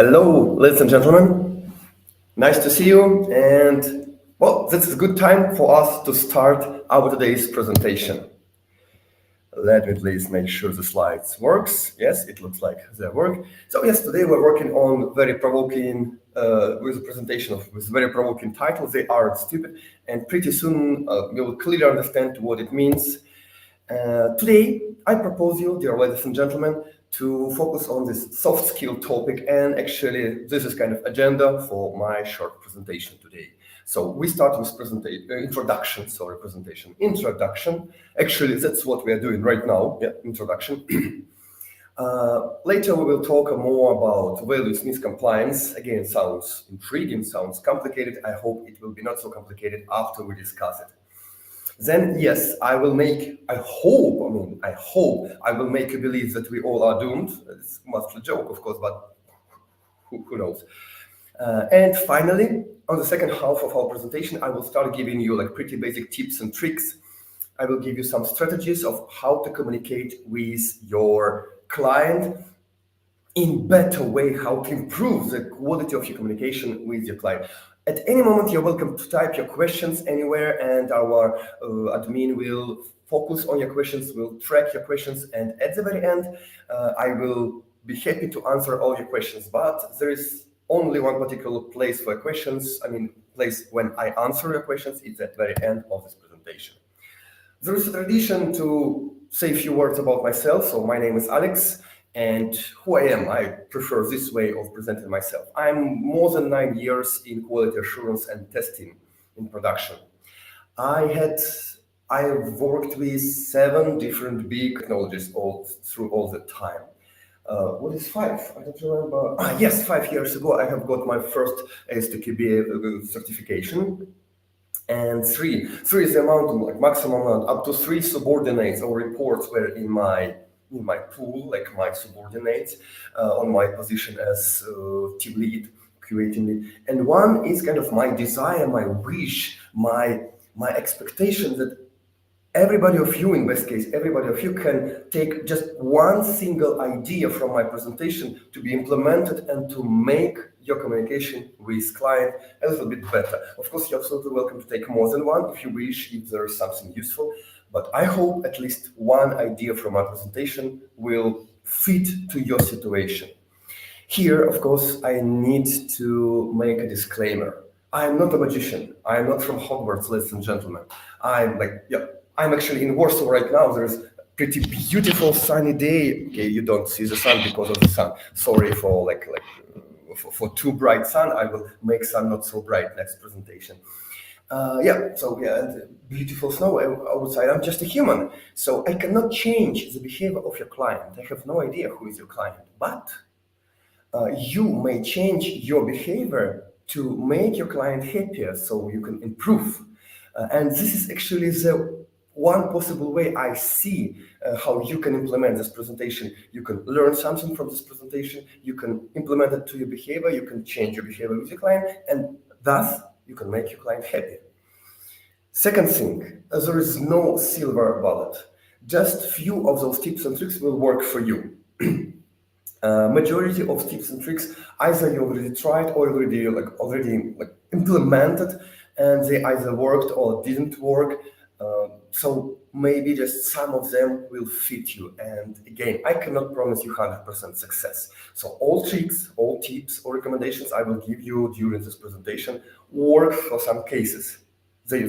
Hello, ladies and gentlemen. Nice to see you. And well, this is a good time for us to start our today's presentation. Let me please make sure the slides works. Yes, it looks like they work. So yes, today we're working on very provoking, with a presentation with very provoking titles. They aren't stupid, and pretty soon you will clearly understand what it means. Today, I propose you, dear ladies and gentlemen, to focus on this soft skill topic, and actually this is kind of agenda for my short presentation today. So we start with introduction. Actually, that's what we are doing right now. Yeah, introduction. Later we will talk more about values means compliance. Again, sounds intriguing, sounds complicated. I hope it will be not so complicated after we discuss it. Then yes, I hope I will make you believe that we all are doomed. It's mostly a joke, of course, but who knows? And finally, on the second half of our presentation, I will start giving you like pretty basic tips and tricks. I will give you some strategies of how to communicate with your client in better way, how to improve the quality of your communication with your client. At any moment, you're welcome to type your questions anywhere, and our admin will focus on your questions, will track your questions, and at the very end, I will be happy to answer all your questions. But there is only one particular place for questions. Place when I answer your questions is at the very end of this presentation. There is a tradition to say a few words about myself. So my name is Alex. And who I am, I prefer this way of presenting myself. I'm more than 9 years in quality assurance and testing in production. I've worked with 7 different big technologies through all the time. What is 5? I don't remember. Yes, 5 years ago, I have got my first ASTQB certification. And 3 is the amount, like maximum amount, up to 3 subordinates or reports were in my pool, like my subordinates, on my position as team lead, QA team lead. And 1 is kind of my desire, my wish, my expectation that everybody of you, in best case, everybody of you can take just 1 single idea from my presentation to be implemented and to make your communication with client a little bit better. Of course, you're absolutely welcome to take more than 1 if you wish, if there is something useful. But I hope at least 1 idea from my presentation will fit to your situation. Here, of course, I need to make a disclaimer. I am not a magician. I am not from Hogwarts, ladies and gentlemen. I'm actually in Warsaw right now. There's a pretty beautiful sunny day. Okay, you don't see the sun because of the sun. Sorry for for too bright sun. I will make sun not so bright next presentation. And beautiful snow outside. I'm just a human, so I cannot change the behavior of your client. I have no idea who is your client, but you may change your behavior to make your client happier, so you can improve. And this is actually the one possible way I see how you can implement this presentation. You can learn something from this presentation. You can implement it to your behavior. You can change your behavior with your client, and thus you can make your client happy. Second thing, there is no silver bullet. Just few of those tips and tricks will work for you. Majority of tips and tricks either you already tried or already implemented, and they either worked or didn't work. So maybe just some of them will fit you. And again, I cannot promise you 100% success. So all tricks, all tips or recommendations I will give you during this presentation work for some cases. They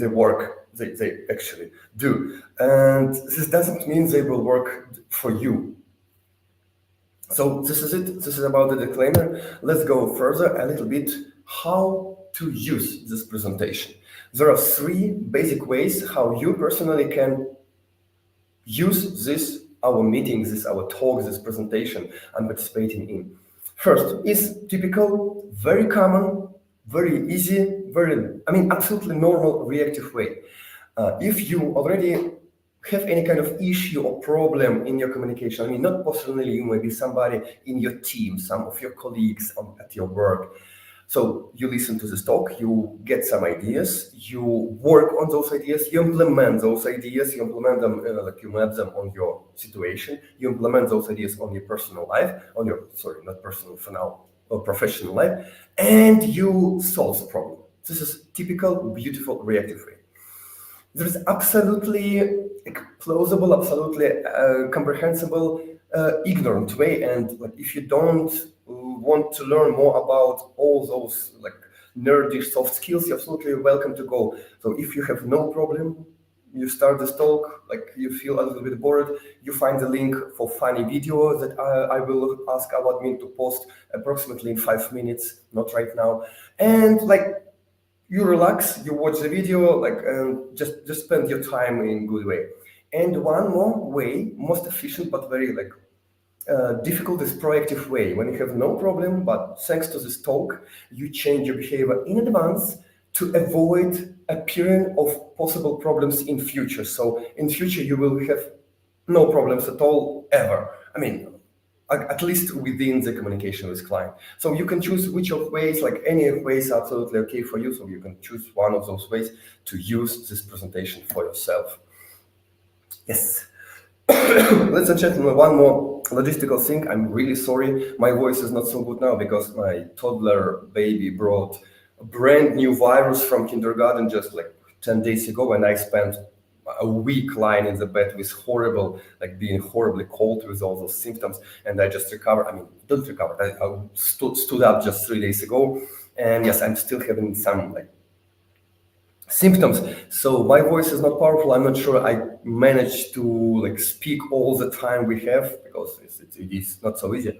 work, they actually do. And this doesn't mean they will work for you. So this is it. This is about the disclaimer. Let's go further a little bit how to use this presentation. There are 3 basic ways how you personally can use our meetings, our talks, this presentation I'm participating in. First is typical, very common, very easy, absolutely normal reactive way. If you already have any kind of issue or problem in your communication, not personally, you may be somebody in your team, some of your colleagues at your work. So you listen to this talk, you get some ideas, you work on those ideas, you implement those ideas, you implement them, you map them on your situation, you implement those ideas on your personal life, not personal for now, professional life, and you solve the problem. This is typical, beautiful, reactive way. There is absolutely plausible, absolutely comprehensible, ignorant way, and like if you don't want to learn more about all those like nerdy soft skills, you're absolutely welcome to go. So if you have no problem, you start this talk, like you feel a little bit bored, you find the link for funny video that I will ask our admin to post approximately in 5 minutes, not right now, and like you relax, you watch the video, like just spend your time in good way. And one more way, most efficient but very like difficult is proactive way. When you have no problem, but thanks to this talk, you change your behavior in advance to avoid appearing of possible problems in future. So in future you will have no problems at all ever. I mean, at least within the communication with client. So you can choose which of ways, like any of ways, absolutely okay for you. So you can choose one of those ways to use this presentation for yourself. Yes. Ladies and gentlemen, one more logistical thing. I'm really sorry. My voice is not so good now because my toddler baby brought a brand new virus from kindergarten just like 10 days ago, and I spent a week lying in the bed with horrible, like being horribly cold with all those symptoms. And I just recovered. I mean, don't recover. I stood up just 3 days ago. And yes, I'm still having some like symptoms. So my voice is not powerful. I'm not sure I managed to like speak all the time we have because it is not so easy.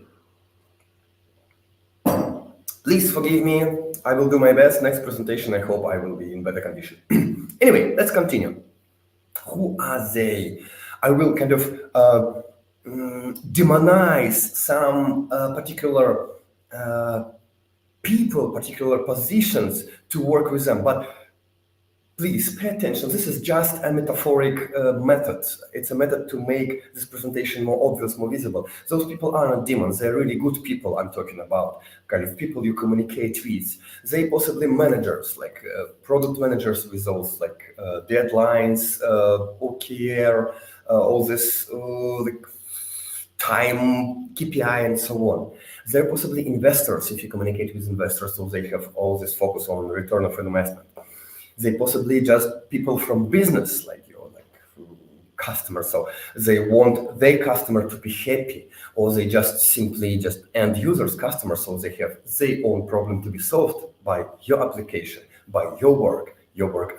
Please forgive me. I will do my best. Next presentation, I hope I will be in better condition. Anyway, let's continue. Who are they? I will kind of demonize some particular people, particular positions to work with them. But please pay attention. This is just a metaphoric method. It's a method to make this presentation more obvious, more visible. Those people are not demons. They're really good people I'm talking about, kind of people you communicate with. They possibly managers, like product managers with those like deadlines, OKR, all this like time, KPI, and so on. They're possibly investors if you communicate with investors, so they have all this focus on return of investment. They possibly just people from business, like your like customers. So they want their customer to be happy, or they just simply just end users, customers. So they have their own problem to be solved by your application, by your work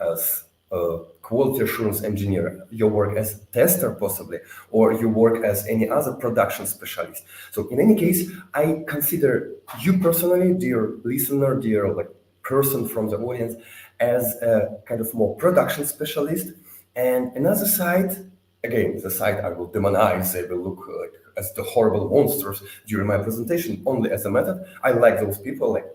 as a quality assurance engineer, your work as a tester possibly, or you work as any other production specialist. So in any case, I consider you personally, dear listener, dear like person from the audience, as a kind of more production specialist. And another side, again, the side I will demonize, they will look like as the horrible monsters during my presentation, only as a method. I like those people. Like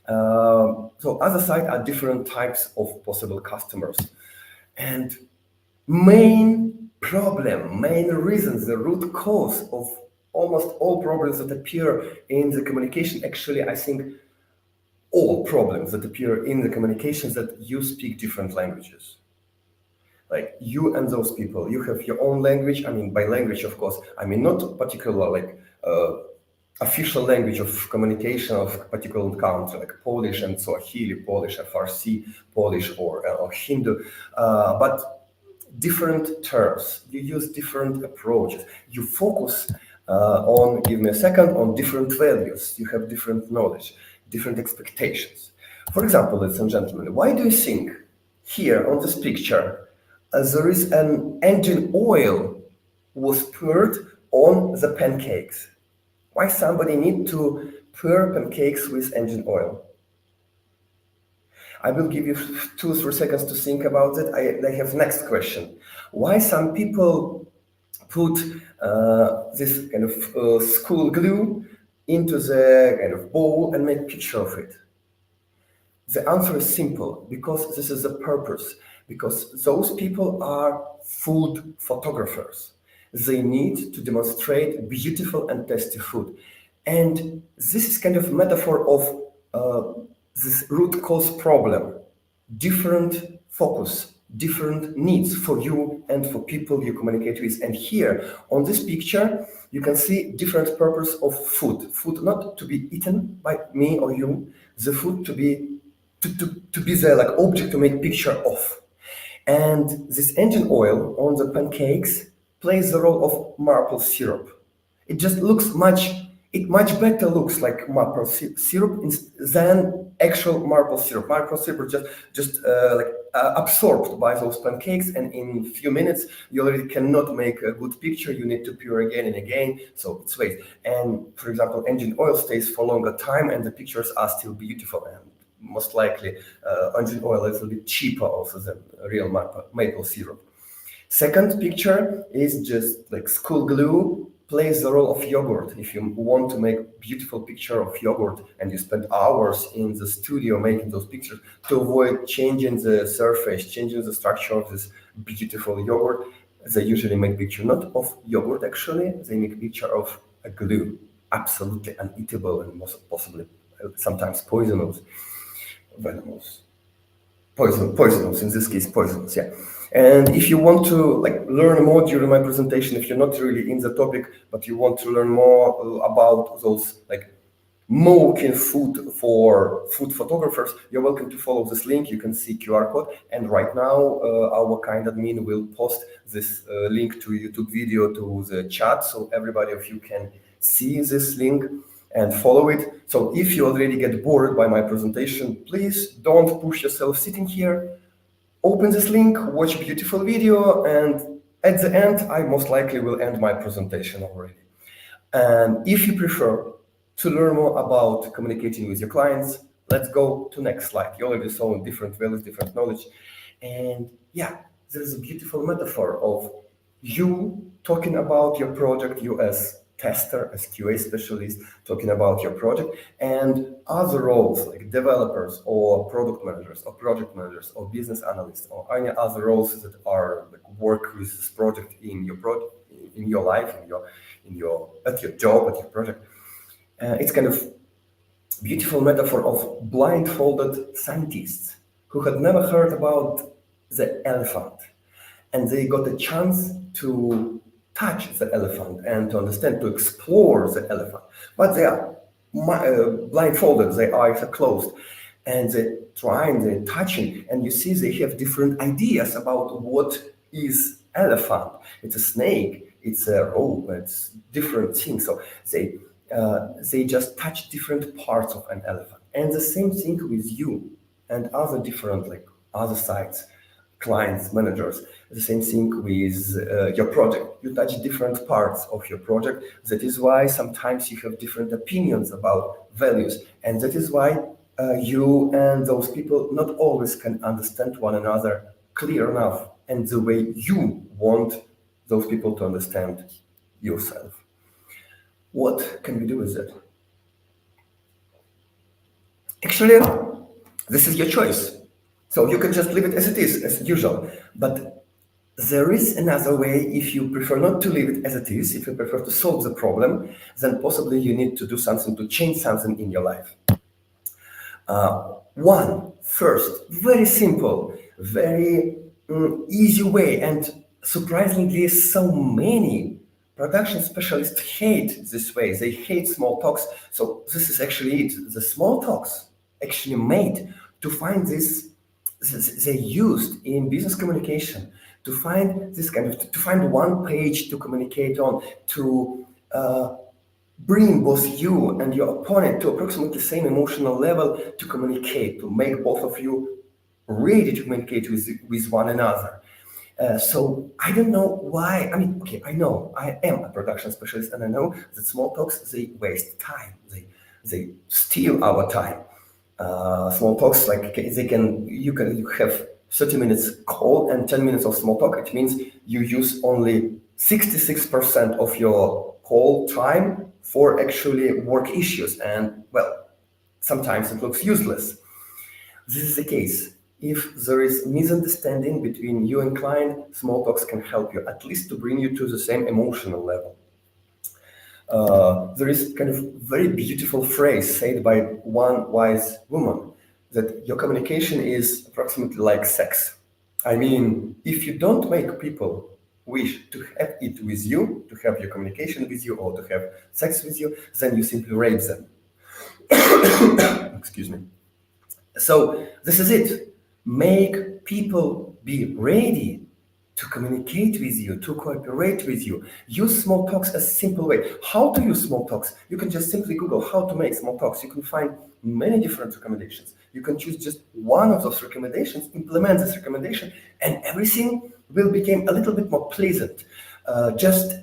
so other side are different types of possible customers. And main problem, main reasons, the root cause of almost all problems that appear in the communication, actually, I think all problems that appear in the communications that you speak different languages. Like you and those people, you have your own language. I mean, by language, of course, I mean not particular like official language of communication of particular country, like Polish and Swahili, Polish, Farsi, Polish, or Hindu, but different terms. You use different approaches. You focus on, give me a second, on different values. You have different knowledge, different expectations. For example, ladies and gentlemen, why do you think here on this picture there is an engine oil was poured on the pancakes? Why somebody need to pour pancakes with engine oil? I will give you 2-3 seconds to think about it. I have next question. Why some people put this kind of school glue into the kind of bowl and make picture of it? The answer is simple, because this is the purpose. Because those people are food photographers. They need to demonstrate beautiful and tasty food. And this is kind of metaphor of this root cause problem. Different focus, different needs for you and for people you communicate with. And here on this picture, you can see different purpose of food. Food not to be eaten by me or you, the food to be the like object to make picture of. And this engine oil on the pancakes plays the role of maple syrup. It just looks much better looks like maple syrup than actual maple syrup. Maple syrup is just absorbed by those pancakes, and in few minutes you already cannot make a good picture. You need to pour again and again, so it's waste. And for example, engine oil stays for longer time, and the pictures are still beautiful. And most likely, engine oil is a little bit cheaper also than real maple syrup. Second picture is just like school glue plays the role of yogurt. If you want to make beautiful picture of yogurt and you spend hours in the studio making those pictures to avoid changing the surface, changing the structure of this beautiful yogurt, they usually make picture not of yogurt actually, they make picture of a glue, absolutely uneatable and most possibly sometimes poisonous. Venomous. Poisonous, in this case, poisonous, yeah. And if you want to like learn more during my presentation, if you're not really in the topic, but you want to learn more about those like smoking food for food photographers, you're welcome to follow this link. You can see QR code. And right now, our kind admin will post this link to YouTube video to the chat, so everybody of you can see this link and follow it. So if you already get bored by my presentation, please don't push yourself sitting here. Open this link, watch a beautiful video, and at the end, I most likely will end my presentation already. And if you prefer to learn more about communicating with your clients, let's go to next slide. You already saw different values, different knowledge. And yeah, there's a beautiful metaphor of you talking about your project, you as tester, as QA specialist, talking about your project, and other roles like developers or product managers or project managers or business analysts or any other roles that are like work with this project in your project, in your life, at your job, at your project. It's kind of beautiful metaphor of blindfolded scientists who had never heard about the elephant, and they got a chance to touch the elephant and to understand, to explore the elephant. But they are blindfolded, their eyes are closed, and they're trying, they're touching, and you see they have different ideas about what is elephant. It's a snake, it's a rope, it's different things. So they just touch different parts of an elephant. And the same thing with you and other different, like other sides, clients, managers. The same thing with your project. You touch different parts of your project. That is why sometimes you have different opinions about values. And that is why you and those people not always can understand one another clear enough and the way you want those people to understand yourself. What can we do with that? Actually, this is your choice. So you can just leave it as it is, as usual. But there is another way. If you prefer not to leave it as it is, if you prefer to solve the problem, then possibly you need to do something to change something in your life. First, very simple, very easy way, and surprisingly, so many production specialists hate this way. They hate small talks. So this is actually it. The small talks actually made to find this. They used in business communication to find this kind of, to find one page to communicate on, to bring both you and your opponent to approximately the same emotional level to communicate, to make both of you ready to communicate with one another. So I don't know why. I mean, okay, I know I am a production specialist, and I know that small talks, they waste time. They steal our time. Small talks, like you have 30 minutes call and 10 minutes of small talk. It means you use only 66% of your call time for actually work issues, and well, sometimes it looks useless. This is the case. If there is misunderstanding between you and client, small talks can help you at least to bring you to the same emotional level. There is kind of very beautiful phrase said by one wise woman that your communication is approximately like sex. I mean, if you don't make people wish to have it with you, to have your communication with you, or to have sex with you, then you simply rape them. Excuse me. So this is it. Make people be ready to communicate with you, to cooperate with you. Use small talks as a simple way. How to use small talks? You can just simply Google how to make small talks. You can find many different recommendations. You can choose just one of those recommendations, implement this recommendation, and everything will become a little bit more pleasant. Just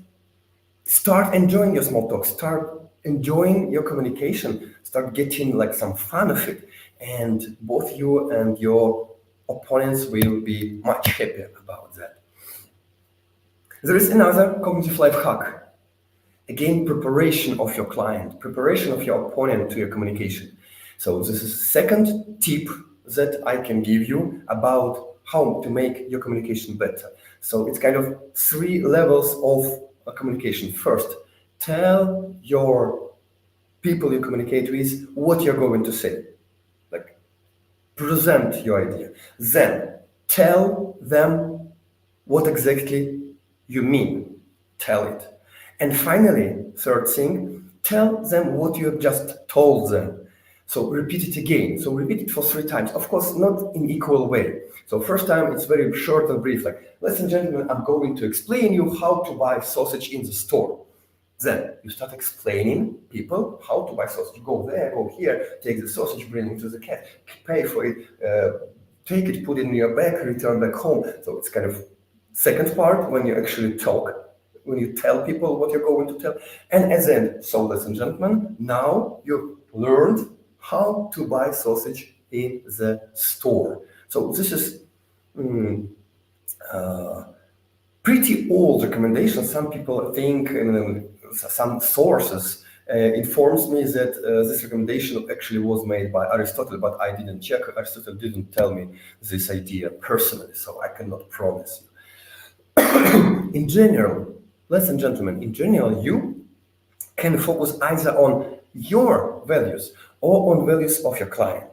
start enjoying your small talk, start enjoying your communication, start getting like some fun of it, and both you and your opponents will be much happier about that. There is another cognitive life hack. Again, preparation of your client, preparation of your opponent to your communication. So this is second tip that I can give you about how to make your communication better. So it's kind of 3 levels of communication. First, tell your people you communicate with what you're going to say. Like, present your idea. Then, tell them what exactly you mean. Tell it. And finally, third thing, tell them what you have just told them. So repeat it again. So repeat it for 3 times. Of course, not in equal way. So first time it's very short and brief, like, ladies and gentlemen, I'm going to explain you how to buy sausage in the store. Then you start explaining people how to buy sausage. You go there, go here, take the sausage, bring it to the cat, pay for it, take it, put it in your bag, return back home. So it's kind of second part when you actually talk, when you tell people what you're going to tell. And as in, so ladies and gentlemen, now you learned how to buy sausage in the store. So this is pretty old recommendation. Some people think, some sources informs me that this recommendation actually was made by Aristotle, but I didn't check. Aristotle didn't tell me this idea personally, so I cannot promise you. In general, ladies and gentlemen, in general, you can focus either on your values or on values of your client.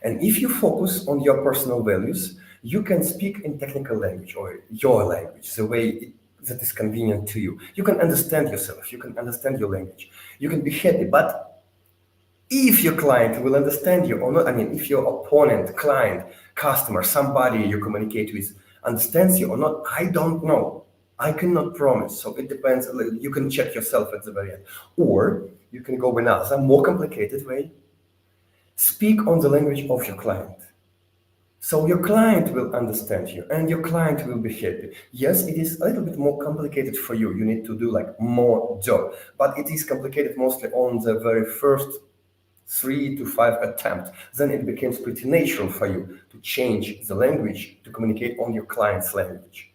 And if you focus on your personal values, you can speak in technical language or your language, the way that is convenient to you. You can understand yourself, you can understand your language, you can be happy. But if your client will understand you or not, I mean, if your opponent, client, customer, somebody you communicate with understands you or not, I don't know. I cannot promise. So it depends. You can check yourself at the very end. Or you can go another, more complicated way. Speak on the language of your client. So your client will understand you and your client will be happy. Yes, it is a little bit more complicated for you. You need to do like more job, but it is complicated mostly on the very first 3 to 5 attempts. Then it becomes pretty natural for you to change the language, to communicate on your client's language.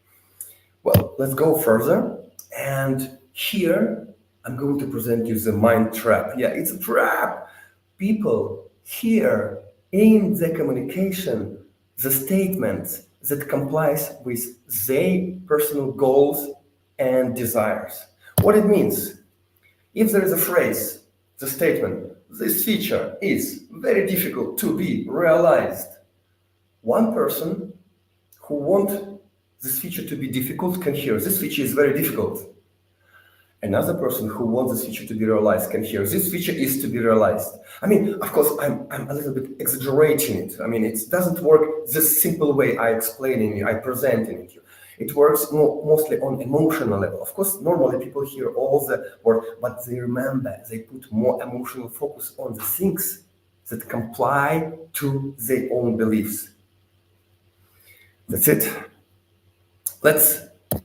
Well, let's go further. And here I'm going to present you the mind trap. Yeah, it's a trap. People hear in the communication the statements that complies with their personal goals and desires. What it means? If there is a phrase, the statement, this feature is very difficult to be realized, one person who wants this feature to be difficult can hear, this feature is very difficult. Another person who wants this feature to be realized can hear, this feature is to be realized. I mean, of course, I'm a little bit exaggerating it. I mean, it doesn't work this simple way I explaining it, I presenting it to you. It works mostly on emotional level. Of course, normally people hear all the word, but they remember, they put more emotional focus on the things that comply to their own beliefs. That's it. Let's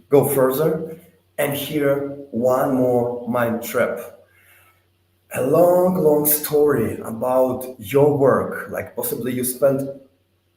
go further and hear one more mind trap. A long story about your work, like possibly you spent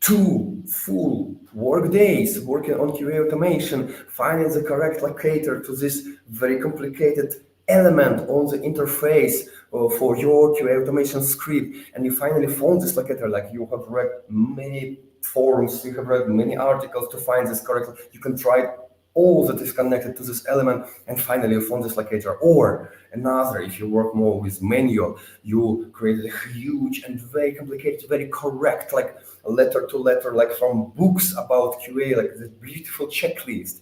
2 full work days working on QA automation, finding the correct locator to this very complicated element on the interface for your QA automation script, and you finally found this locator. Like, you have read many forums, you have read many articles to find this correct. You can try all that is connected to this element, and finally a phone dislocator. Or another, if you work more with manual, you create a huge and very complicated, very correct, like letter to letter, like from books about QA, like this beautiful checklist.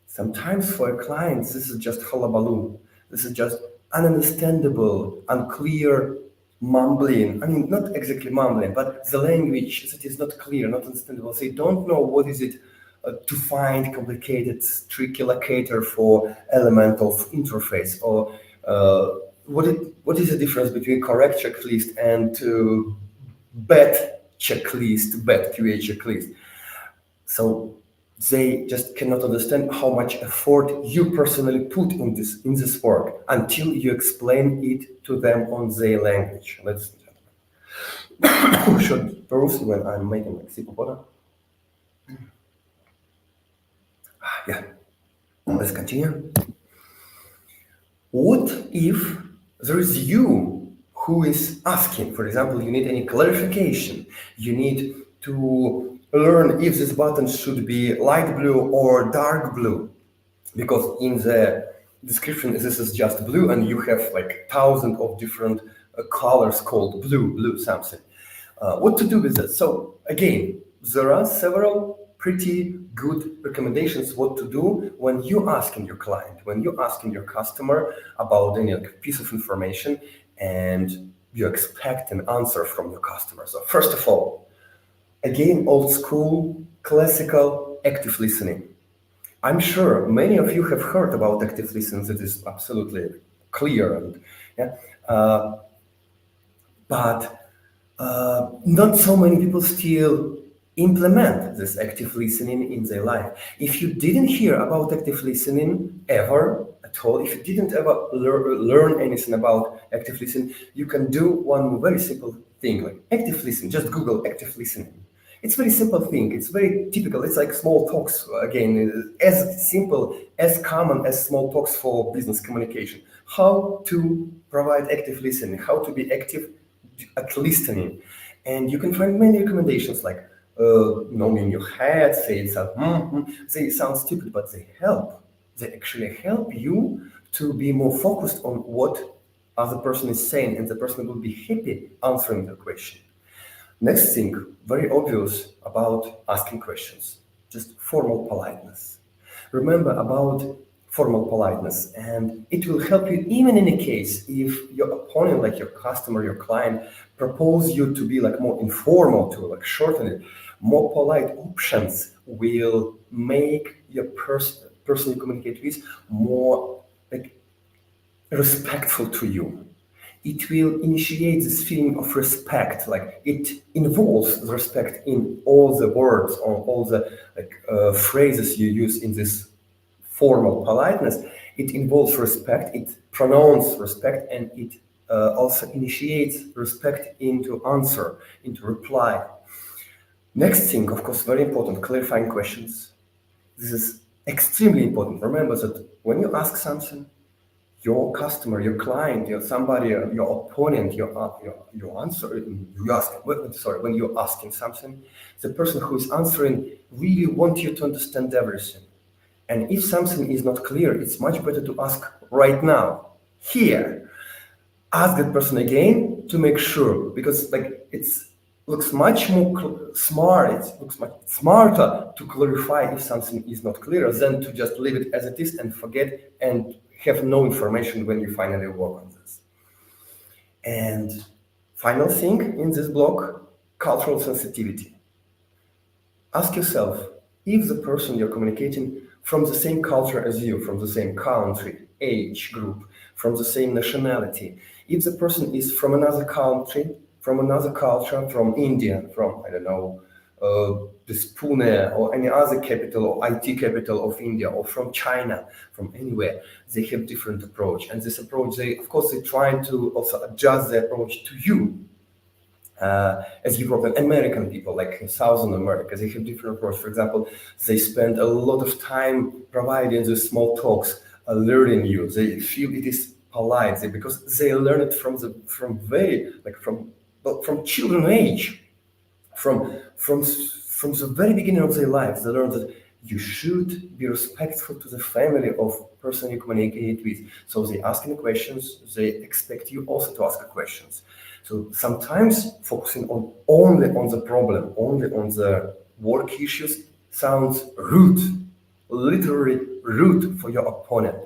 Sometimes for a client, this is just hullabaloo. This is just ununderstandable, unclear, mumbling. I mean, not exactly mumbling, but the language that is not clear, not understandable. They don't know what is it to find complicated, tricky locator for element of interface, or what is the difference between correct checklist and bad checklist, bad QA checklist. So they just cannot understand how much effort you personally put in this work until you explain it to them on their language. Let's should pause when I'm making like sip of water. Yeah, let's continue. What if there is you who is asking? For example, you need any clarification. You need to learn if this button should be light blue or dark blue, because in the description this is just blue and you have like thousands of different colors called blue something. What to do with that? So again, there are several pretty good recommendations what to do when you're asking your client, when you're asking your customer about any piece of information and you expect an answer from your customer. So first of all, again, old school, classical active listening. I'm sure many of you have heard about active listening. That is absolutely clear, and but not so many people still implement this active listening in their life. If you didn't hear about active listening ever at all, if you didn't ever learn anything about active listening, you can do one very simple thing like active listening. Just Google active listening. It's a very simple thing. It's very typical. It's like small talks. Again, as simple, as common as small talks for business communication. How to provide active listening, how to be active at listening. And you can find many recommendations like nodding your head, saying something. They sound stupid, but they help. They actually help you to be more focused on what other person is saying, and the person will be happy answering the question. Next thing, very obvious about asking questions, just formal politeness. Remember about formal politeness, and it will help you even in a case if your opponent, like your customer, your client, propose you to be like more informal, to like shorten it. More polite options will make your person you communicate with more like respectful to you. It will initiate this feeling of respect, like it involves respect in all the words or all the phrases you use in this formal politeness. It involves respect, it pronounces respect, and it also initiates respect into answer, into reply. Next thing, of course, very important, clarifying questions. This is extremely important. Remember that when you ask something, your customer, your client, your somebody, your opponent, your answer, when you're asking something, the person who is answering really wants you to understand everything. And if something is not clear, it's much better to ask right now, here. Ask that person again to make sure, because like it's looks much more smart. It looks much smarter to clarify if something is not clear than to just leave it as it is and forget and have no information when you finally work on this. And final thing in this block, cultural sensitivity. Ask yourself if the person you're communicating from the same culture as you, from the same country, age group, from the same nationality. If the person is from another country, from another culture, from India, from, I don't know, this Pune or any other capital or IT capital of India, or from China, from anywhere, they have different approach. And this approach, of course, they're trying to also adjust their approach to you. As European American people, like in Southern America, they have different approach. For example, they spend a lot of time providing the small talks, learning you. They feel it is polite because they learn it from children age, from the very beginning of their lives. They learn that you should be respectful to the family of person you communicate with. So they asking questions, they expect you also to ask questions. So sometimes focusing only on the problem, only on the work issues sounds rude, literally rude for your opponent.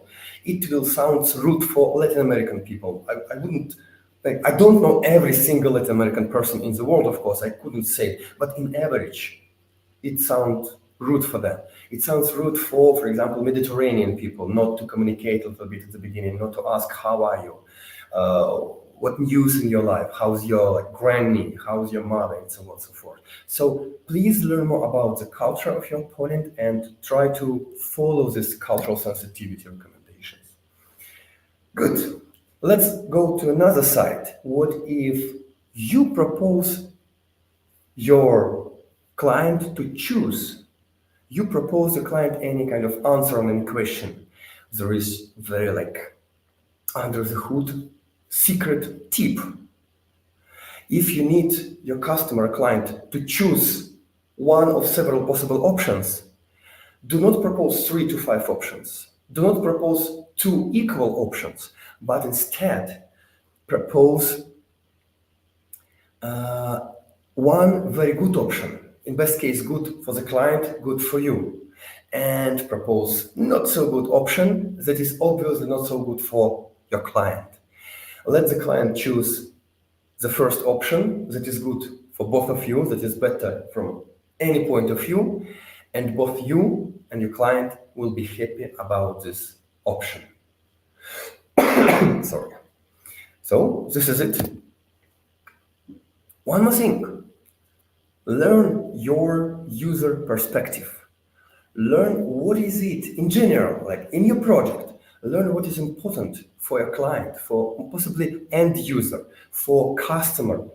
It will sound rude for Latin American people. I wouldn't, like, I don't know every single Latin American person in the world, of course, I couldn't say, but in average, it sounds rude for them. It sounds rude for example, Mediterranean people, not to communicate a little bit at the beginning, not to ask, how are you? What news in your life? How's your granny? How's your mother? And so on and so forth. So please learn more about the culture of your opponent and try to follow this cultural sensitivity recommendations. Good. Let's go to another side. What if you propose your client to choose? You propose the client any kind of answer on any question. There is very under the hood secret tip. If you need your customer client to choose one of several possible options, do not propose 3 to 5 options. Do not propose 2 equal options, but instead propose one very good option. In best case, good for the client, good for you. And propose not so good option that is obviously not so good for your client. Let the client choose the first option that is good for both of you, that is better from any point of view, and both you and your client will be happy about this option. Sorry. So this is it. One more thing. Learn your user perspective. Learn what is it in general, like in your project. Learn what is important for your client, for possibly end user, for customer.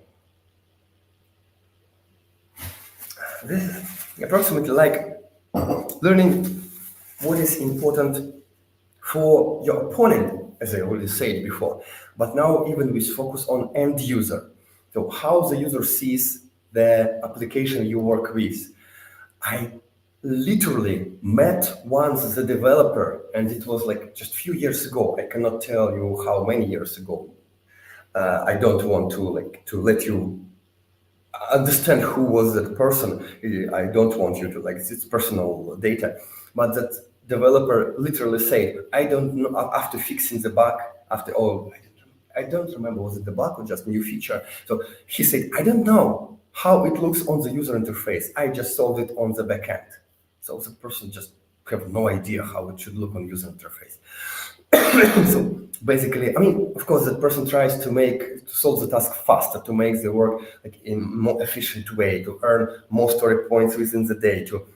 This is approximately like learning what is important for your opponent, as I already said before. But now even with focus on end user. So how the user sees the application you work with. I literally met once the developer, and it was like just a few years ago. I cannot tell you how many years ago. I don't want to let you understand who was that person. I don't want you to it's personal data. But that developer literally said, I don't know, after fixing the bug, I don't remember, was it the bug or just new feature? So he said, I don't know how it looks on the user interface. I just solved it on the back end. So the person just have no idea how it should look on user interface. So basically, I mean, of course, that person tries to solve the task faster, to make the work in more efficient way, to earn more story points within the day, to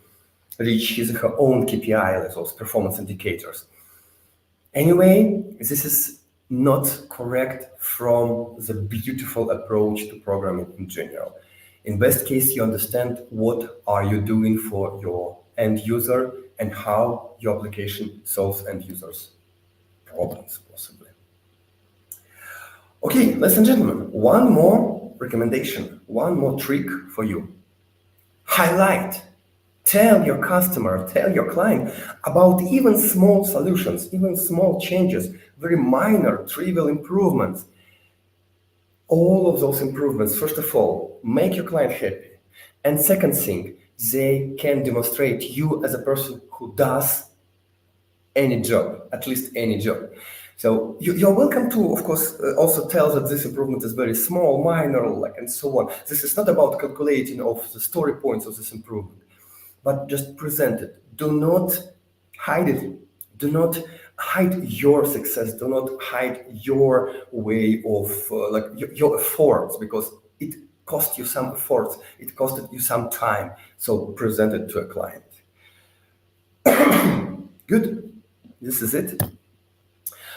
reach his or her own KPI levels, performance indicators. Anyway, this is not correct from the beautiful approach to programming in general. In best case, you understand what are you doing for your end user and how your application solves end users' problems, possibly. Okay, ladies and gentlemen, one more recommendation, one more trick for you. Highlight. Tell your customer, tell your client about even small solutions, even small changes, very minor, trivial improvements. All of those improvements, first of all, make your client happy. And second thing, they can demonstrate you as a person who does any job, at least any job. So you're welcome to, of course, also tell that this improvement is very small, minor, and so on. This is not about calculating of the story points of this improvement, but just present it. Do not hide it. Do not hide your success. Do not hide your way of your efforts, because it cost you some efforts. It costed you some time. So present it to a client. Good. This is it.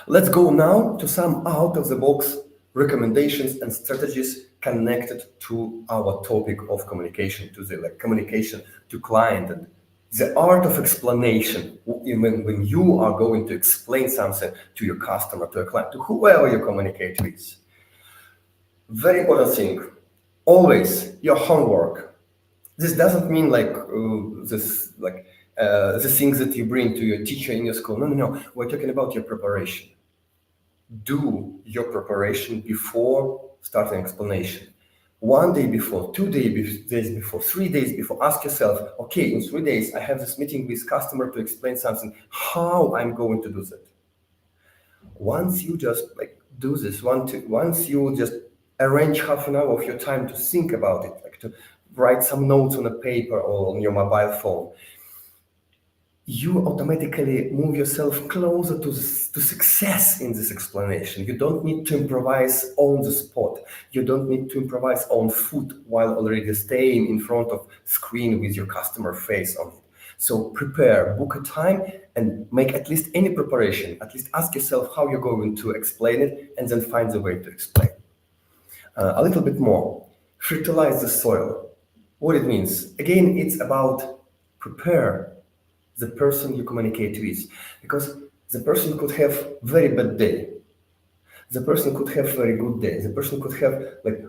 Let's go now to some out-of-the-box recommendations and strategies connected to our topic of communication, to the communication to client and the art of explanation. When you are going to explain something to your customer, to a client, to whoever you communicate with. Very important thing. Always your homework. This doesn't mean the things that you bring to your teacher in your school. No. We're talking about your preparation. Do your preparation before starting explanation. 1 day before, 2 days before, 3 days before, ask yourself, okay, in 3 days, I have this meeting with customer to explain something, how I'm going to do that. Once you just do this, once you just arrange half an hour of your time to think about it, to write some notes on a paper or on your mobile phone, you automatically move yourself closer to success in this explanation. You don't need to improvise on the spot. You don't need to improvise on foot while already staying in front of screen with your customer face on it. So prepare, book a time, and make at least any preparation. At least ask yourself how you're going to explain it, and then find the way to explain. A little bit more. Fertilize the soil. What it means? Again, it's about prepare the person you communicate with, because the person could have very bad day, the person could have very good day, the person could have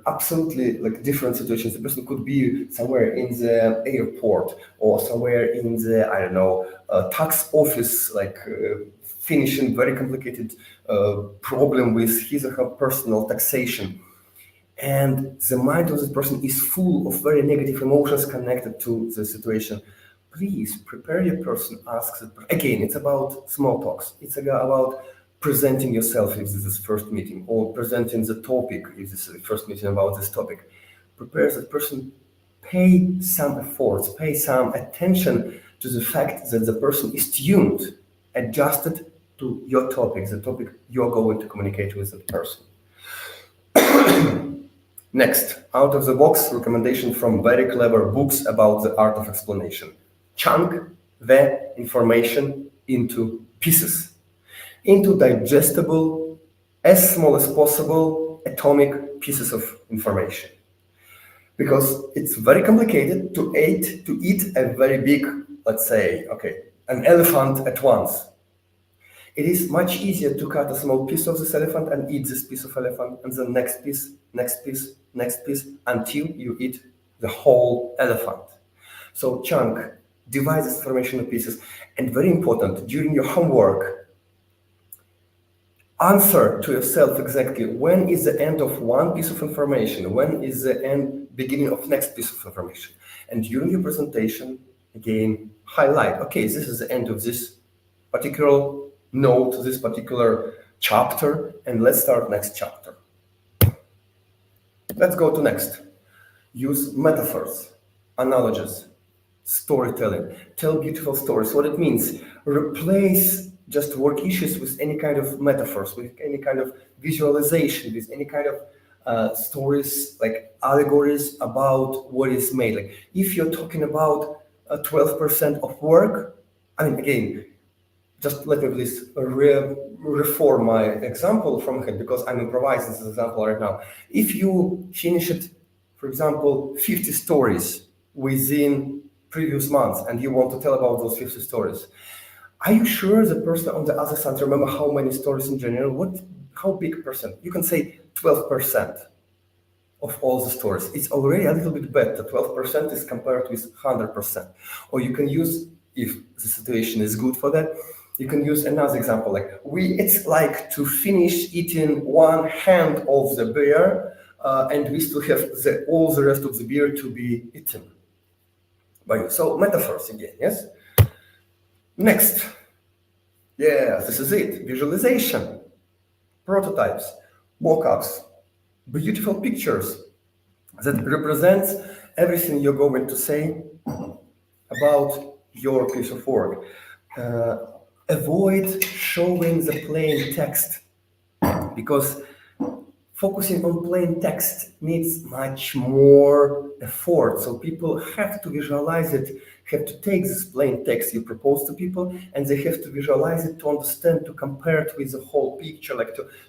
absolutely different situations. The person could be somewhere in the airport or somewhere in the tax office, finishing very complicated problem with his or her personal taxation, and the mind of this person is full of very negative emotions connected to the situation. Please prepare your person, ask the again, it's about small talks. It's about presenting yourself if this is first meeting, or presenting the topic if this is the first meeting about this topic. Prepare the person, pay some efforts, pay some attention to the fact that the person is tuned, adjusted to your topic, the topic you're going to communicate with that person. Next, out of the box recommendation from very clever books about the art of explanation. Chunk the information into pieces, into digestible, as small as possible, atomic pieces of information. Because it's very complicated to eat a very big, let's say, an elephant at once. It is much easier to cut a small piece of this elephant and eat this piece of elephant, and the next piece, until you eat the whole elephant. So chunk, divide this information into pieces. And very important, during your homework, answer to yourself exactly when is the end of one piece of information, when is the beginning of next piece of information. And during your presentation, again, highlight, okay, this is the end of this particular note, this particular chapter, and let's start next chapter. Let's go to next. Use metaphors, analogies, storytelling. Tell beautiful stories. What it means, replace just work issues with any kind of metaphors, with any kind of visualization, with any kind of stories, like allegories about what is made. Like if you're talking about 12% of work, again, just let me please reform my example from here, because I'm improvising this example right now. If you finish it, for example, 50 stories within previous months, and you want to tell about those 50 stories, are you sure the person on the other side remember how many stories in general? How big percent? You can say 12% of all the stories. It's already a little bit better. 12% is compared with 100%. Or you can use, if the situation is good for that, you can use another example. It's like to finish eating one hand of the beer, and we still have all the rest of the beer to be eaten by you. So metaphors again, yes? Next. Yeah, this is it. Visualization, prototypes, mock-ups, beautiful pictures that represents everything you're going to say about your piece of work. Avoid showing the plain text, because focusing on plain text needs much more effort. So people have to visualize it, have to take this plain text you propose to people, and they have to visualize it to understand, to compare it with the whole picture,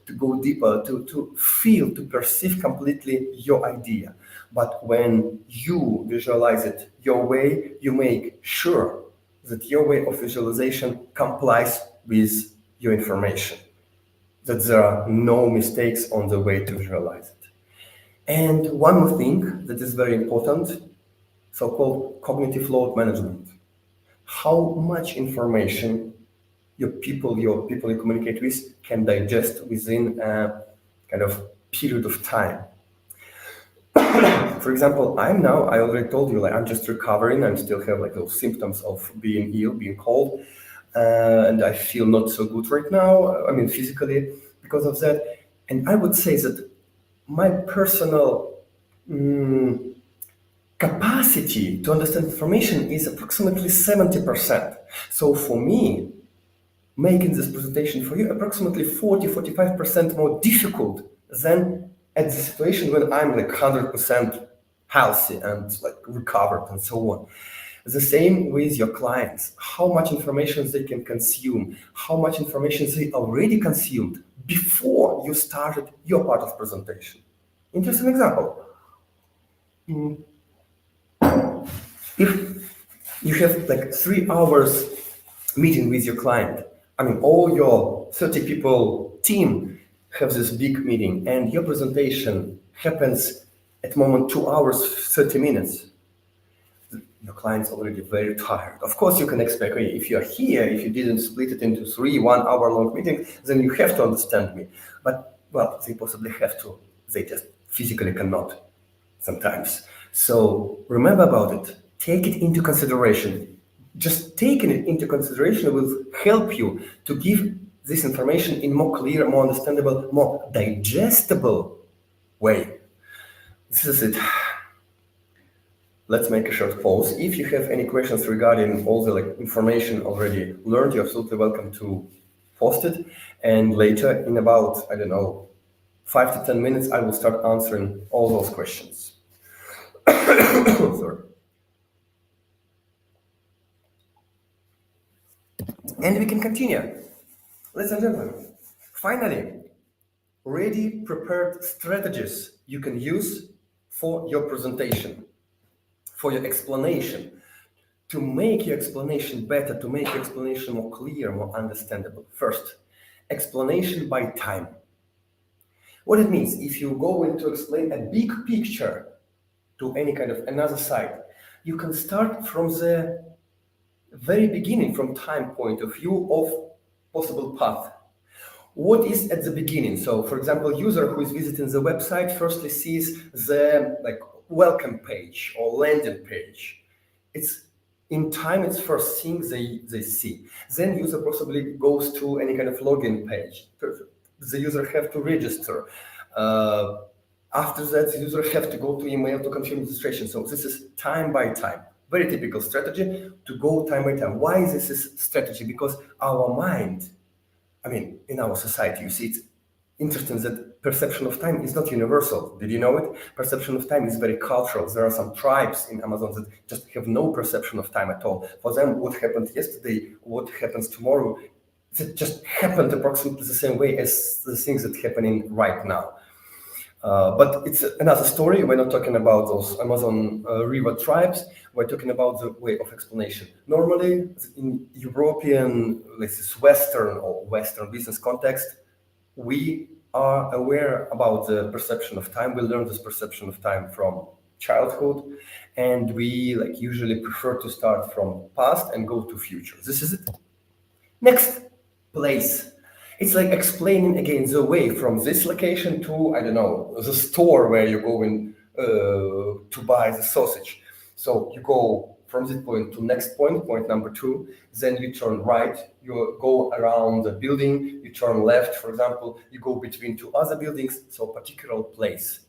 to go deeper, to feel, to perceive completely your idea. But when you visualize it your way, you make sure that your way of visualization complies with your information, that there are no mistakes on the way to visualize it. And one more thing that is very important, so-called cognitive load management. how much information your people you communicate with can digest within a kind of period of time. For example, I already told you, like, I'm just recovering. I still have like those symptoms of being ill, being cold, and I feel not so good right now. I mean, physically because of that. And I would say that my personal capacity to understand information is approximately 70%. So for me, making this presentation for you approximately 45% more difficult than at the situation when I'm like 100% healthy and like recovered and so on. The same with your clients. How much information they can consume, how much information they already consumed before you started your part of presentation. Interesting example. If you have like 3 hours meeting with your client, I mean, all your 30 people team have this big meeting and your presentation happens at the moment 2 hours, 30 minutes. Your client's already very tired. Of course, you can expect, okay, if you're here, if you didn't split it into 3 1 hour long meetings, then you have to understand me. But, well, they possibly have to. They just physically cannot sometimes. So remember about it. Take it into consideration. Just taking it into consideration will help you to give this information in more clear, more understandable, more digestible way. This is it. Let's make a short pause. If you have any questions regarding all the information already learned, you're absolutely welcome to post it. And later, in about, I don't know, 5 to 10 minutes, I will start answering all those questions. Sorry. And we can continue. Ladies and gentlemen, finally, ready prepared strategies you can use for your presentation, for your explanation, to make your explanation better, to make your explanation more clear, more understandable. First, explanation by time. What it means, if you go in to explain a big picture to any kind of another site, you can start from the very beginning, from time point of view of possible path. What is at the beginning? So, for example, user who is visiting the website firstly sees the welcome page or landing page. It's in time, it's first thing they see. Then user possibly goes to any kind of login page. The user have to register. After that, the user have to go to email to confirm registration. So this is time by time. Very typical strategy to go time by time. Why is this strategy? Because our mind, I mean, in our society, you see, it's interesting that perception of time is not universal. Did you know it? Perception of time is very cultural. There are some tribes in Amazon that just have no perception of time at all. For them, what happened yesterday, what happens tomorrow, it just happened approximately the same way as the things that are happening right now. But it's another story. We're not talking about those Amazon river tribes. We're talking about the way of explanation. Normally, in European, let's say Western or Western business context, we are aware about the perception of time. We learn this perception of time from childhood, and we usually prefer to start from past and go to future. This is it. Next, place. It's like explaining again the way from this location to, I don't know, the store where you're going to buy the sausage. So you go from this point to next point, point number 2, then you turn right, you go around the building, you turn left, for example, you go between 2 other buildings, so particular place.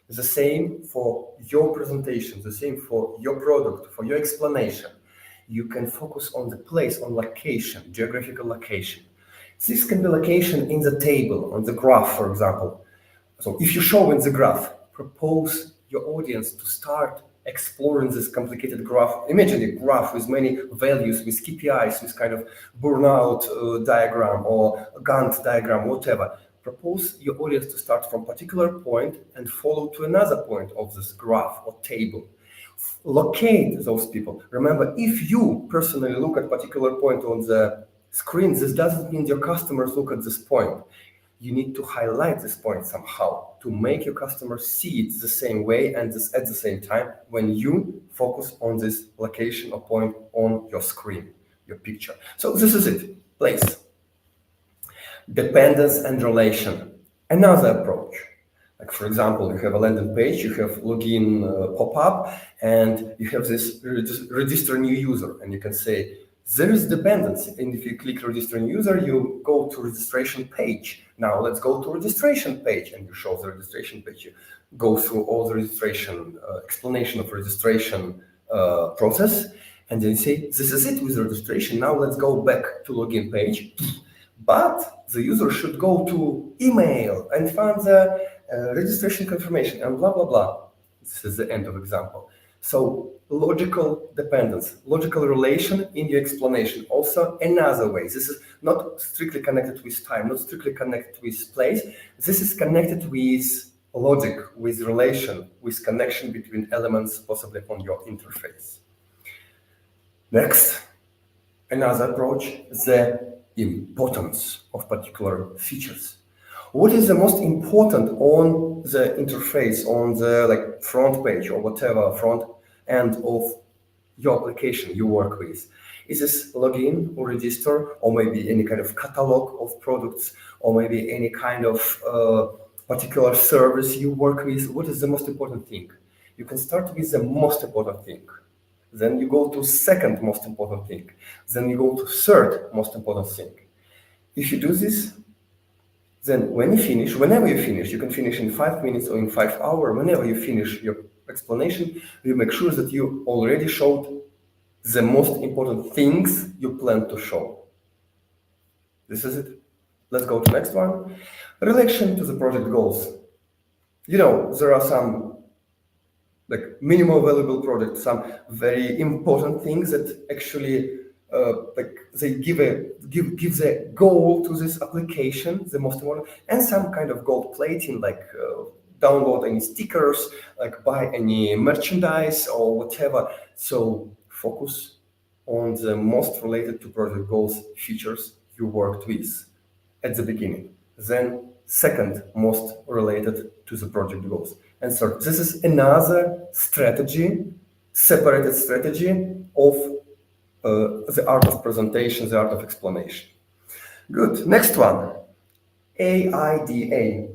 The same for your presentation, the same for your product, for your explanation. You can focus on the place, on location, geographical location. This can be location in the table, on the graph, for example. So if you show in the graph, propose your audience to start exploring this complicated graph. Imagine a graph with many values, with KPIs, with kind of burnout diagram or Gantt diagram, whatever. Propose your audience to start from a particular point and follow to another point of this graph or table. Locate those people. Remember, if you personally look at a particular point on the screen, this doesn't mean your customers look at this point. You need to highlight this point somehow to make your customers see it the same way and this at the same time when you focus on this location or point on your screen, your picture. So this is it. Place. Dependence and relation. Another approach. Like for example, you have a landing page, you have login pop-up, and you have this register new user, and you can say there is dependency. And if you click register new user, you go to registration page. Now let's go to registration page, and you show the registration page. You go through all the registration explanation of registration process, and then you say this is it with registration. Now let's go back to login page. But the user should go to email and find the registration confirmation and blah, blah, blah. This is the end of example. So logical dependence, logical relation in your explanation. Also another way. This is not strictly connected with time, not strictly connected with place. This is connected with logic, with relation, with connection between elements possibly on your interface. Next, another approach, the importance of particular features. What is the most important on the interface, on the front page or whatever front end of your application you work with? Is this login or register, or maybe any kind of catalog of products, or maybe any kind of particular service you work with? What is the most important thing? You can start with the most important thing. Then you go to second most important thing. Then you go to third most important thing. If you do this, then when you finish, whenever you finish, you can finish in 5 minutes or in 5 hours, whenever you finish your explanation, you make sure that you already showed the most important things you plan to show. This is it. Let's go to next one. Relation to the project goals. You know, there are some minimal valuable products, some very important things that actually they give the goal to this application, the most important, and some kind of gold plating, download any stickers, buy any merchandise or whatever. So focus on the most related to project goals features you worked with at the beginning. Then second most related to the project goals. And third, this is another strategy, separated strategy of the art of presentation, the art of explanation. Good. Next one, AIDA.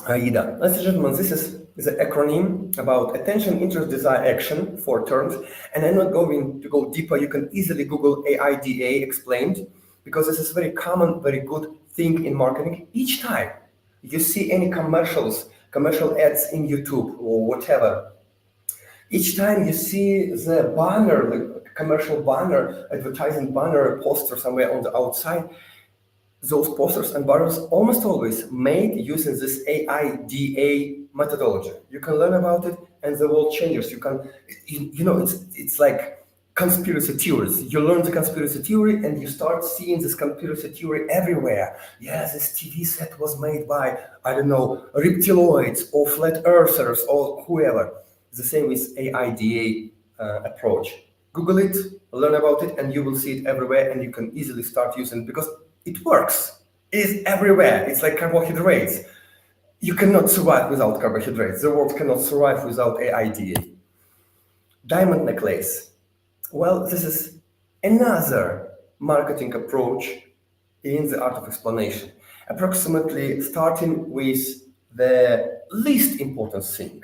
AIDA. Ladies and gentlemen, this is the acronym about attention, interest, desire, action, 4 terms. And I'm not going to go deeper. You can easily Google AIDA explained, because this is very common, very good thing in marketing. Each time you see any commercial ads in YouTube or whatever, each time you see the banner, the commercial banner, advertising banner, poster somewhere on the outside, those posters and banners almost always made using this AIDA methodology. You can learn about it and the world changes. You can, it's like conspiracy theories. You learn the conspiracy theory and you start seeing this conspiracy theory everywhere. Yeah, this TV set was made by, I don't know, reptiloids or flat earthers or whoever. The same with AIDA approach. Google it, learn about it, and you will see it everywhere, and you can easily start using it because it works. It's everywhere. It's like carbohydrates. You cannot survive without carbohydrates. The world cannot survive without AIDA. Diamond necklace. Well, this is another marketing approach in the art of explanation. Approximately starting with the least important thing,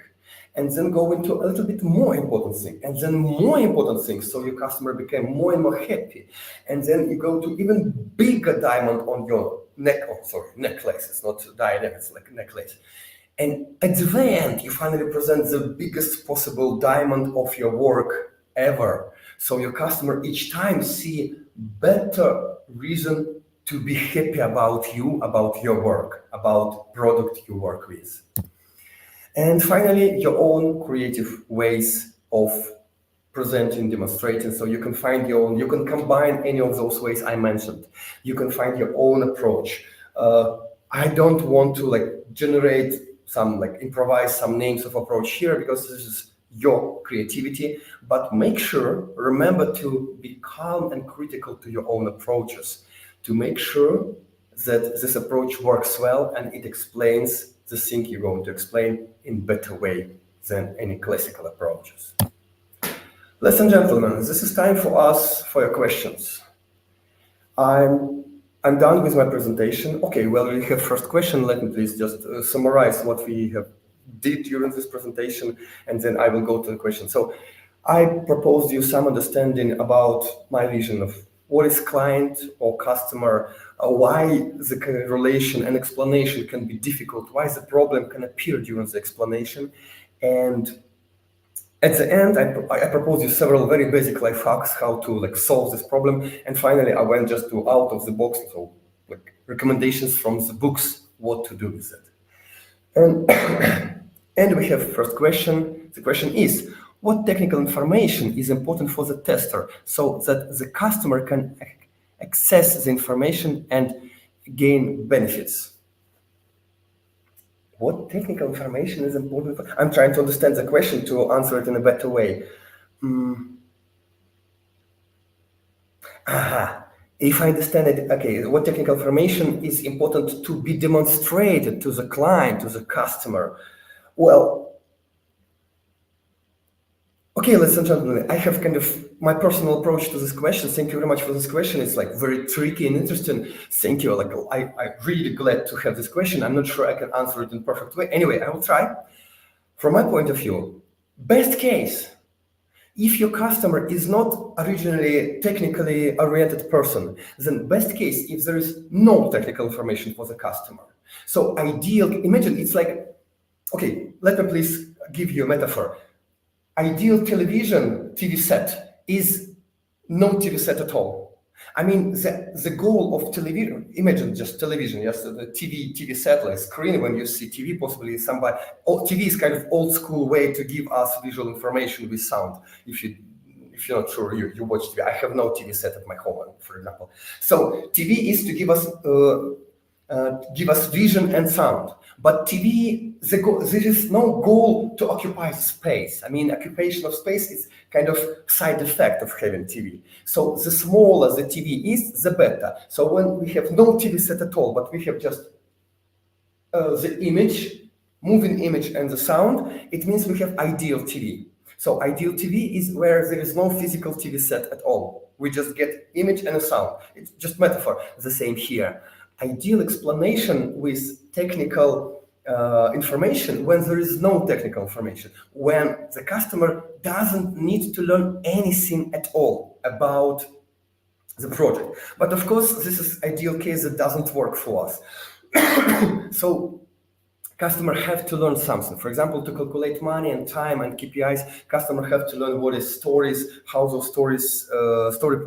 and then go into a little bit more important thing, and then more important things, so your customer became more and more happy. And then you go to even bigger diamond on your necklace. It's not diadem, it's like a necklace. And at the end, you finally present the biggest possible diamond of your work ever. So your customer each time see better reason to be happy about you, about your work, about product you work with. And finally, your own creative ways of presenting, demonstrating. So you can find your own, you can combine any of those ways I mentioned. You can find your own approach. I don't want to generate some improvise some names of approach here because this is your creativity, but make sure, remember to be calm and critical to your own approaches, to make sure that this approach works well and it explains the thing you're going to explain in better way than any classical approaches. Ladies and gentlemen, this is time for your questions. I'm done with my presentation. Okay, well, we have first question. Let me please just summarize what we have did during this presentation, and then I will go to the question. So I proposed you some understanding about my vision of what is client or customer, why the kind of relation and explanation can be difficult, why the problem can appear during the explanation. And at the end, I propose you several very basic life hacks how to solve this problem. And finally, I went just to out of the box, so recommendations from the books, what to do with it. And, and we have first question. The question is, what technical information is important for the tester so that the customer can access the information and gain benefits? What technical information is important? I'm trying to understand the question to answer it in a better way. If I understand it, okay, what technical information is important to be demonstrated to the client, to the customer? Well, okay, ladies and gentlemen, I have kind of my personal approach to this question. Thank you very much for this question. It's very tricky and interesting. Thank you. I'm really glad to have this question. I'm not sure I can answer it in perfect way. Anyway, I will try. From my point of view, best case, if your customer is not originally technically oriented person, then best case if there is no technical information for the customer. So ideal, imagine it's okay, let me please give you a metaphor. Ideal television TV set is no TV set at all. I mean, the goal of television, imagine just television, yes, the TV set, like screen, when you see TV, possibly somebody, TV is kind of old school way to give us visual information with sound. If you're not sure, you watch TV. I have no TV set at my home, for example. So TV is to give us vision and sound. But TV, there is no goal to occupy space. I mean, occupation of space is kind of side effect of having TV. So the smaller the TV is, the better. So when we have no TV set at all, but we have just the image, moving image and the sound, it means we have ideal TV. So ideal TV is where there is no physical TV set at all. We just get image and a sound. It's just metaphor. The same here. Ideal explanation with technical information when there is no technical information, when the customer doesn't need to learn anything at all about the project. But of course, this is ideal case that doesn't work for us. So customer have to learn something. For example, to calculate money and time and KPIs, customer have to learn what is stories, how those stories, how story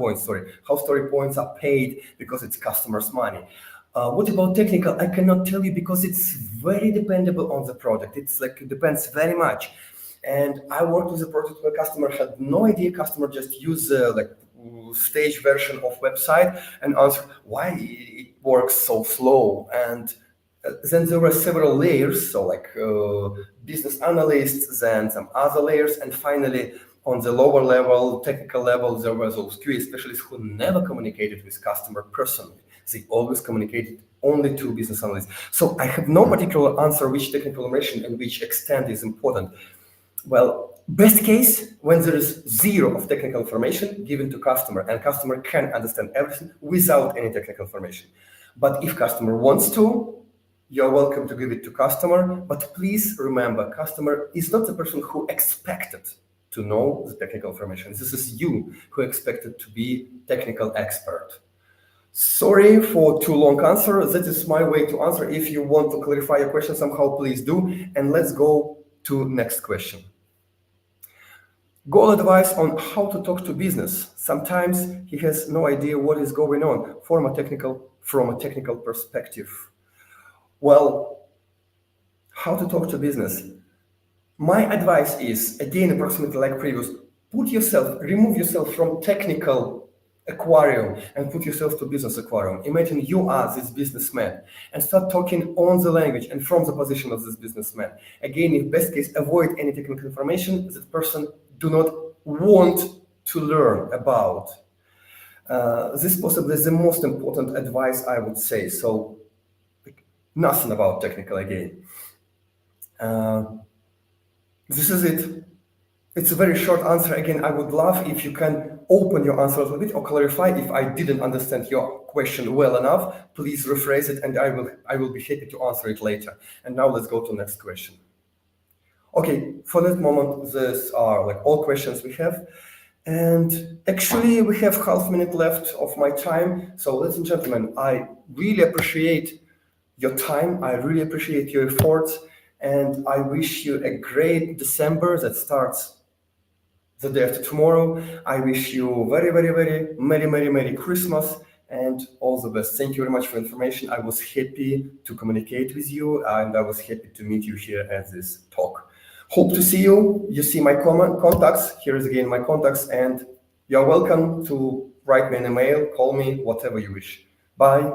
points are paid because it's customer's money. What about technical? I cannot tell you because it's very dependable on the product. It's it depends very much. And I worked with a project where customer had no idea. Customer just used stage version of website and answered why it works so slow. And then there were several layers, so business analysts, then some other layers, and finally on the lower level, technical level, there were those QA specialists who never communicated with customer personally. They always communicated only to business analysts. So I have no particular answer which technical information and which extent is important. Well, best case, when there is zero of technical information given to customer and customer can understand everything without any technical information. But if customer wants to, you're welcome to give it to customer. But please remember, customer is not the person who expected to know the technical information. This is you who expected to be technical expert. Sorry for too long answer. That is my way to answer. If you want to clarify your question somehow, please do. And let's go to next question. Goal advice on how to talk to business. Sometimes he has no idea what is going on from a technical perspective. Well, how to talk to business. My advice is, again, approximately like previous, remove yourself from technical aquarium and put yourself to business aquarium. Imagine you are this businessman and start talking on the language and from the position of this businessman. Again, in best case, avoid any technical information that person do not want to learn about. This is possibly the most important advice I would say. So nothing about technical again. This is it. It's a very short answer. Again, I would love if you can open your answer a little bit or clarify if I didn't understand your question well enough. Please rephrase it, and I will be happy to answer it later. And now let's go to the next question. Okay, for that moment, these are like all questions we have. And actually, we have half minute left of my time. So, ladies and gentlemen, I really appreciate your time. I really appreciate your efforts. And I wish you a great December that starts the day after tomorrow. I wish you very, very, very Merry Christmas and all the best. Thank you very much for information. I was happy to communicate with you, and I was happy to meet you here at this talk. Hope to see you. You see my contacts. Here is again my contacts, and you're welcome to write me an email, call me, whatever you wish. Bye.